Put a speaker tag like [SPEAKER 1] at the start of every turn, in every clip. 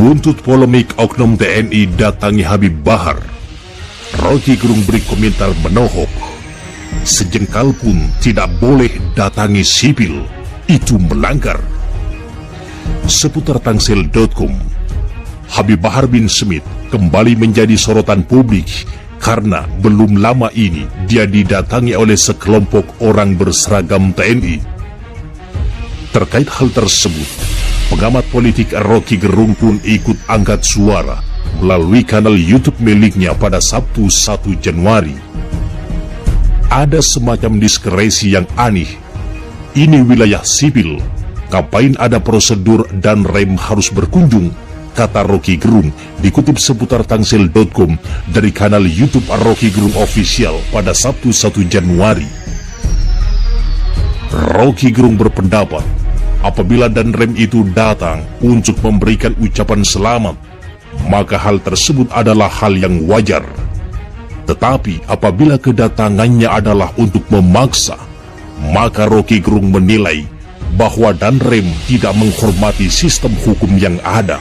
[SPEAKER 1] Buntut polemik oknum TNI datangi Habib Bahar, Rocky Gerung beri komentar menohok. Sejengkal pun tidak boleh datangi sipil, itu melanggar. Seputar tangsel.com, Habib Bahar bin Smith kembali menjadi sorotan publik karena belum lama ini dia didatangi oleh sekelompok orang berseragam TNI. Terkait hal tersebut, pengamat politik Rocky Gerung pun ikut angkat suara melalui kanal YouTube miliknya pada Sabtu 1 Januari. Ada semacam diskresi yang aneh. Ini wilayah sipil, ngapain ada prosedur dan rem harus berkunjung, kata Rocky Gerung dikutip seputar tangsel.com dari kanal YouTube Rocky Gerung Official pada Sabtu 1 Januari. Rocky Gerung berpendapat, apabila dan rem itu datang untuk memberikan ucapan selamat, maka hal tersebut adalah hal yang wajar. Tetapi apabila kedatangannya adalah untuk memaksa, maka Rocky Gerung menilai bahwa dan rem tidak menghormati sistem hukum yang ada.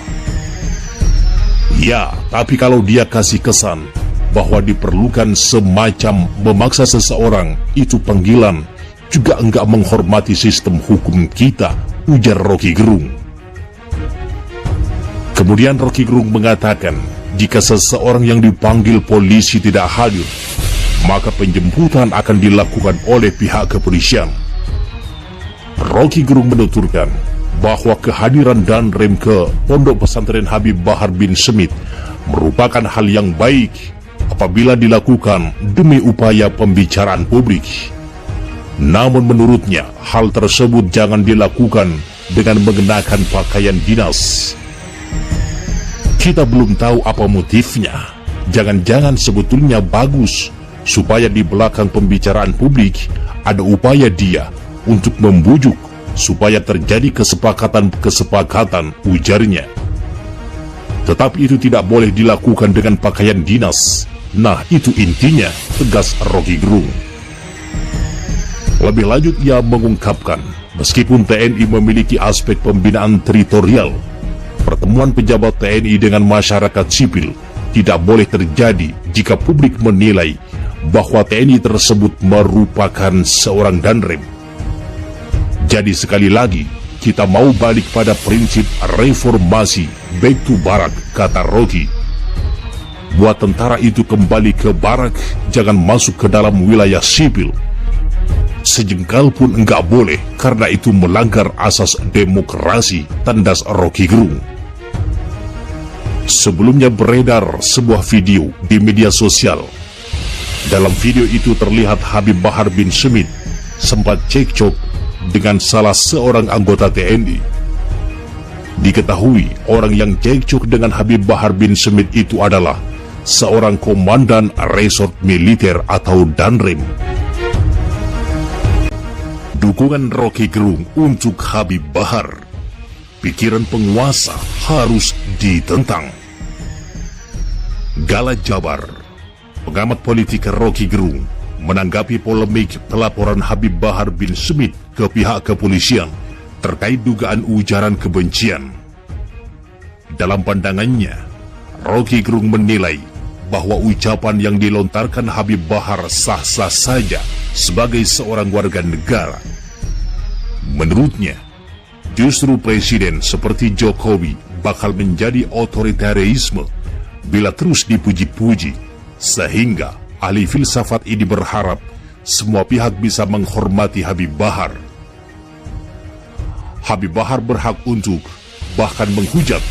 [SPEAKER 1] Ya, tapi kalau dia kasih kesan bahwa diperlukan semacam memaksa seseorang, itu panggilan juga enggak menghormati sistem hukum kita, ujar Rocky Gerung. Kemudian Rocky Gerung mengatakan, jika seseorang yang dipanggil polisi tidak hadir, maka penjemputan akan dilakukan oleh pihak kepolisian. Rocky Gerung menuturkan bahwa kehadiran dan rem ke Pondok Pesantren Habib Bahar bin Smith merupakan hal yang baik apabila dilakukan demi upaya pembicaraan publik. Namun menurutnya, hal tersebut jangan dilakukan dengan mengenakan pakaian dinas. Kita belum tahu apa motifnya. Jangan-jangan sebetulnya bagus supaya di belakang pembicaraan publik ada upaya dia untuk membujuk supaya terjadi kesepakatan, ujarnya. Tetapi itu tidak boleh dilakukan dengan pakaian dinas. Nah, itu intinya, tegas Rocky Gerung. Lebih lanjut ia mengungkapkan, meskipun TNI memiliki aspek pembinaan teritorial, pertemuan pejabat TNI dengan masyarakat sipil tidak boleh terjadi jika publik menilai bahwa TNI tersebut merupakan seorang danrem. Jadi sekali lagi, kita mau balik pada prinsip reformasi, back to barak, kata Rocky. Buat tentara itu kembali ke barak, jangan masuk ke dalam wilayah sipil. Sejengkal pun enggak boleh, karena itu melanggar asas demokrasi, tandas Rocky Gerung. Sebelumnya beredar sebuah video di media sosial. Dalam video itu terlihat Habib Bahar bin Smith sempat cekcok dengan salah seorang anggota TNI. Diketahui orang yang cekcok dengan Habib Bahar bin Smith itu adalah seorang komandan resort militer atau danrem. Dukungan Rocky Gerung untuk Habib Bahar, pikiran penguasa harus ditentang. Gala Jabar, pengamat politik Rocky Gerung menanggapi polemik pelaporan Habib Bahar bin Smith ke pihak kepolisian terkait dugaan ujaran kebencian. Dalam pandangannya, Rocky Gerung menilai bahwa ucapan yang dilontarkan Habib Bahar sah-sah saja sebagai seorang warga negara. Menurutnya, justru presiden seperti Jokowi bakal menjadi otoritarisme bila terus dipuji-puji, sehingga ahli filsafat ini berharap semua pihak bisa menghormati Habib Bahar. Habib Bahar berhak untuk bahkan menghujat.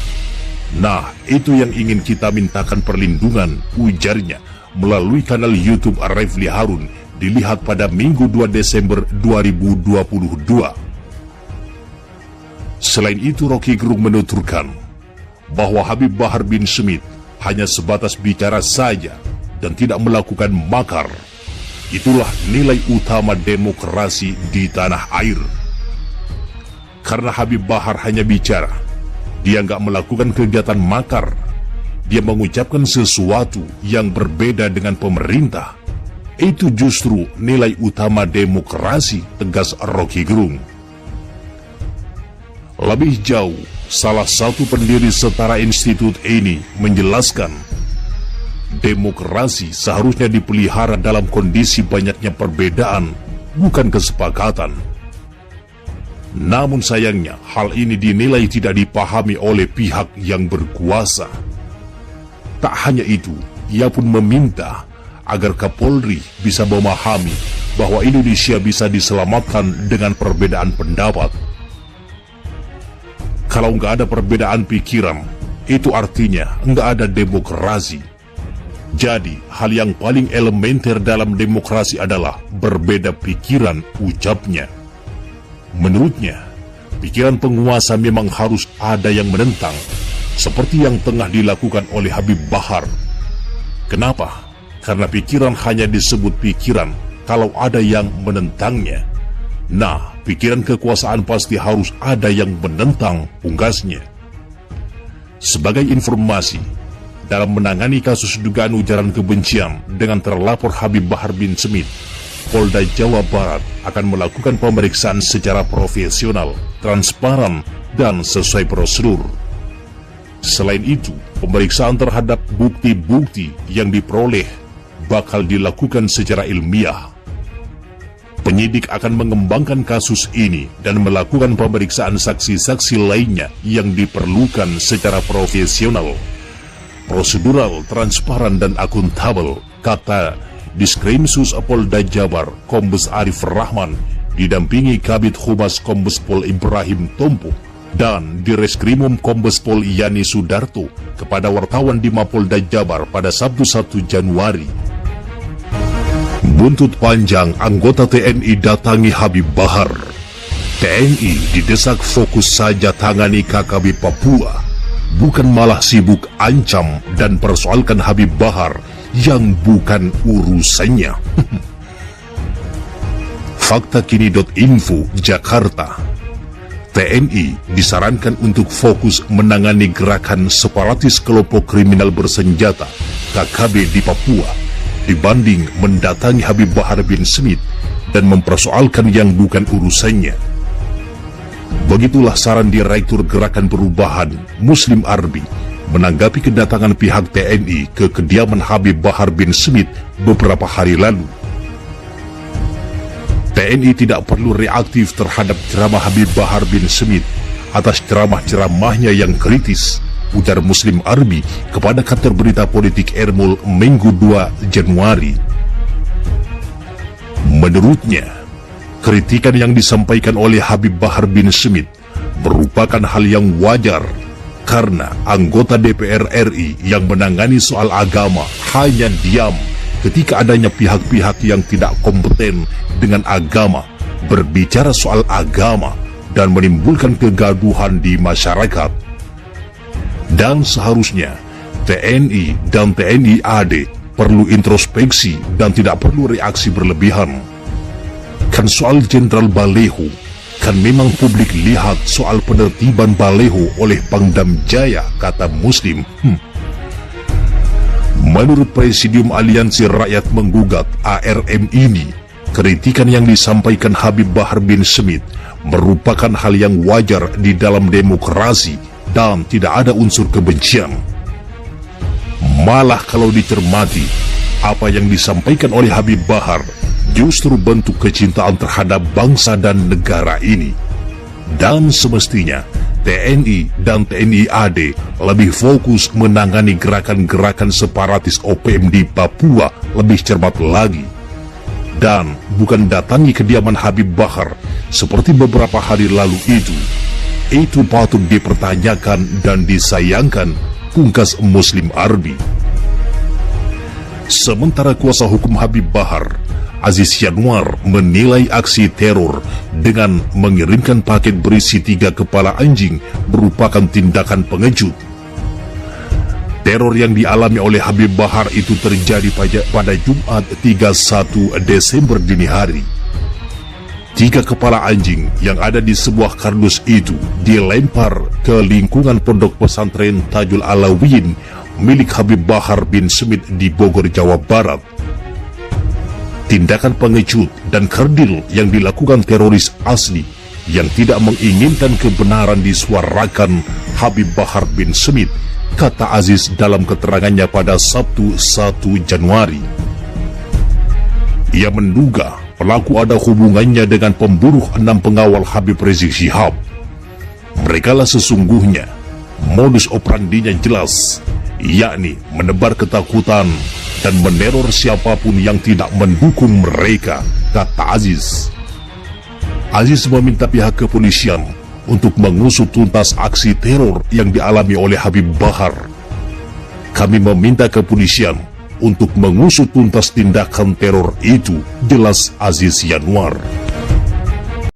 [SPEAKER 1] Nah, itu yang ingin kita mintakan perlindungan, ujarnya melalui kanal YouTube Refli Harun, dilihat pada Minggu 2 Desember 2022. Selain itu, Rocky Gerung menuturkan bahwa Habib Bahar bin Smith hanya sebatas bicara saja dan tidak melakukan makar. Itulah nilai utama demokrasi di tanah air. Karena Habib Bahar hanya bicara, dia nggak melakukan kegiatan makar. Dia mengucapkan sesuatu yang berbeda dengan pemerintah. Itu justru nilai utama demokrasi, tegas Rocky Gerung. Lebih jauh, salah satu pendiri Setara Institut ini, menjelaskan demokrasi seharusnya dipelihara dalam kondisi banyaknya perbedaan, bukan kesepakatan. Namun sayangnya, hal ini dinilai tidak dipahami oleh pihak yang berkuasa. Tak hanya itu, ia pun meminta agar Kapolri bisa memahami bahwa Indonesia bisa diselamatkan dengan perbedaan pendapat. Kalau nggak ada perbedaan pikiran, itu artinya nggak ada demokrasi. Jadi, hal yang paling elementer dalam demokrasi adalah berbeda pikiran, ucapnya. Menurutnya, pikiran penguasa memang harus ada yang menentang, seperti yang tengah dilakukan oleh Habib Bahar. Kenapa? Karena pikiran hanya disebut pikiran kalau ada yang menentangnya. Nah, pikiran kekuasaan pasti harus ada yang menentang, pungkasnya. Sebagai informasi, dalam menangani kasus dugaan ujaran kebencian dengan terlapor Habib Bahar bin Smith, Polda Jawa Barat akan melakukan pemeriksaan secara profesional, transparan, dan sesuai prosedur. Selain itu, pemeriksaan terhadap bukti-bukti yang diperoleh bakal dilakukan secara ilmiah. Penyidik akan mengembangkan kasus ini dan melakukan pemeriksaan saksi-saksi lainnya yang diperlukan secara profesional, prosedural, transparan, dan akuntabel, kata Diskrimsus Polda Jabar Kombes Arif Rahman didampingi Kabid Humas Kombes Pol Ibrahim Tompo dan Direskrimum Kombes Pol Yani Sudarto kepada wartawan di Mapolda Jabar pada Sabtu 1 Januari. Buntut panjang anggota TNI datangi Habib Bahar. TNI didesak fokus saja tangani KKB Papua, bukan malah sibuk ancam dan persoalkan Habib Bahar yang bukan urusannya. Faktakini.info, Jakarta. TNI disarankan untuk fokus menangani gerakan separatis kelompok kriminal bersenjata KKB di Papua dibanding mendatangi Habib Bahar bin Smith dan mempersoalkan yang bukan urusannya. Begitulah saran Direktur Gerakan Perubahan Muslim Arbi menanggapi kedatangan pihak TNI ke kediaman Habib Bahar bin Smith beberapa hari lalu. TNI tidak perlu reaktif terhadap ceramah Habib Bahar bin Smith atas ceramah-ceramahnya yang kritis, ujar Muslim Arbi kepada kantor berita politik Ermul Minggu 2 Januari. Menurutnya, kritikan yang disampaikan oleh Habib Bahar bin Smith merupakan hal yang wajar karena anggota DPR RI yang menangani soal agama hanya diam ketika adanya pihak-pihak yang tidak kompeten dengan agama berbicara soal agama dan menimbulkan kegaduhan di masyarakat. Dan seharusnya TNI dan TNI AD perlu introspeksi dan tidak perlu reaksi berlebihan. Kan soal Jenderal Baleho, kan memang publik lihat soal penertiban Baleho oleh Pangdam Jaya, kata Muslim. Menurut Presidium Aliansi Rakyat Menggugat ARM ini, kritikan yang disampaikan Habib Bahar bin Smith merupakan hal yang wajar di dalam demokrasi dan tidak ada unsur kebencian. Malah kalau dicermati, apa yang disampaikan oleh Habib Bahar justru bentuk kecintaan terhadap bangsa dan negara ini. Dan semestinya TNI dan TNI AD lebih fokus menangani gerakan-gerakan separatis OPM di Papua lebih cermat lagi. Dan bukan datangi kediaman Habib Bahar seperti beberapa hari lalu itu. Itu patut dipertanyakan dan disayangkan, pungkas Muslim Arbi. Sementara kuasa hukum Habib Bahar, Aziz Yanuar, menilai aksi teror dengan mengirimkan paket berisi 3 kepala anjing merupakan tindakan pengejut. Teror yang dialami oleh Habib Bahar itu terjadi pada Jumat 31 Desember dini hari. 3 kepala anjing yang ada di sebuah kardus itu dilempar ke lingkungan pondok pesantren Tajul Alawiyin milik Habib Bahar bin Smith di Bogor, Jawa Barat. Tindakan pengecut dan kerdil yang dilakukan teroris asli yang tidak menginginkan kebenaran disuarakan Habib Bahar bin Smith, kata Aziz dalam keterangannya pada Sabtu 1 Januari. Ia menduga pelaku ada hubungannya dengan pembunuh 6 pengawal Habib Rizik Syihab. Merekalah sesungguhnya, modus operandinya jelas, yakni menebar ketakutan dan meneror siapapun yang tidak mendukung mereka, kata Aziz. Aziz meminta pihak kepolisian untuk mengusut tuntas aksi teror yang dialami oleh Habib Bahar. Kami meminta kepolisian untuk mengusut tuntas tindakan teror itu, jelas Aziz Yanuar.